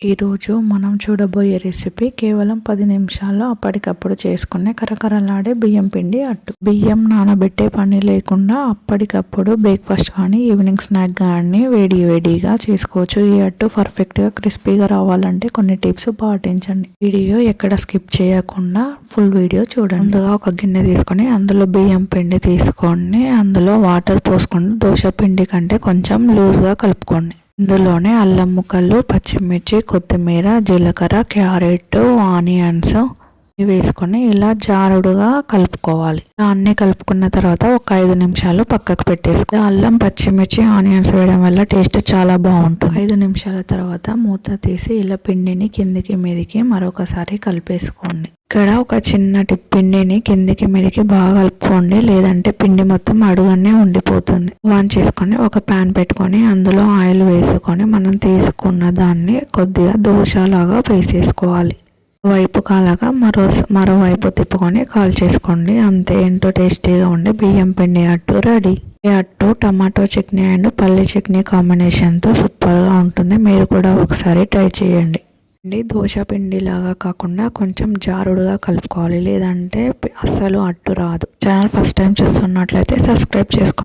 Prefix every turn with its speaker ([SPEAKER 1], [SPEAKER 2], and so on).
[SPEAKER 1] ఈరోజు మనం చూడబోయే రెసిపీ కేవలం 10 నిమిషాల్లో అప్పటికప్పుడు చేసుకునే కరకరలాడే బియ్యం పిండి అట్టు. బియ్యం నానబెట్టే పని లేకుండా అప్పటికప్పుడు బ్రేక్ఫాస్ట్ కానీ ఈవినింగ్ స్నాక్ కానీ వేడిగా చేసుకోవచ్చు. ఈ అట్టు పర్ఫెక్ట్గా క్రిస్పీగా రావాలంటే కొన్ని టిప్స్ పాటించండి. వీడియో ఎక్కడ స్కిప్ చేయకుండా ఫుల్ వీడియో చూడండి. ముందుగా ఒక గిన్నె తీసుకొని అందులో బియ్యం పిండి తీసుకొని అందులో వాటర్ పోసుకొని దోశ పిండి కంటే కొంచెం లూజ్గా కలుపుకోండి. ఇందులోనే అల్లం ముక్కలు, పచ్చిమిర్చి, కొత్తిమీర, జీలకర్ర, క్యారెట్, ఆనియన్స్ వేసుకొని ఇలా జారుడుగా కలుపుకోవాలి. అన్నీ కలుపుకున్న తర్వాత ఒక 5 నిమిషాలు పక్కకు పెట్టేసుకో. అల్లం, పచ్చిమిర్చి, ఆనియన్స్ వేయడం వల్ల టేస్ట్ చాలా బాగుంటుంది. 5 నిమిషాల తర్వాత మూత తీసి ఇలా పిండిని కిందికి మీదికి మరొకసారి కలిపేసుకోండి. ఇక్కడ ఒక చిన్న టిప్, పిండిని కిందికి మీదికి బాగా కలుపుకోండి, లేదంటే పిండి మొత్తం అడుగనే ఉండిపోతుంది. ఆన్ చేసుకొని ఒక ప్యాన్ పెట్టుకొని అందులో ఆయిల్ వేసుకొని మనం తీసుకున్న దాన్ని కొద్దిగా దోశలాగా వేసేసుకోవాలి. వైపు కాలాగా మరోవైపు తిప్పుకొని కాల్ చేసుకోండి. అంతే, ఎంతో టేస్టీగా ఉండే బియ్యం పిండి అట్టు రెడీ. ఈ అట్టు టమాటో చట్నీ అండ్ పల్లి చట్నీ కాంబినేషన్తో సూపర్గా ఉంటుంది. మీరు కూడా ఒకసారి ట్రై చేయండి. దోశ పిండి లాగా కాకుండా కొంచెం జారుడుగా కలుపుకోవాలి, లేదంటే అస్సలు అట్టు రాదు. ఛానల్ ఫస్ట్ టైం చూస్తున్నట్లయితే సబ్స్క్రైబ్ చేసుకోండి.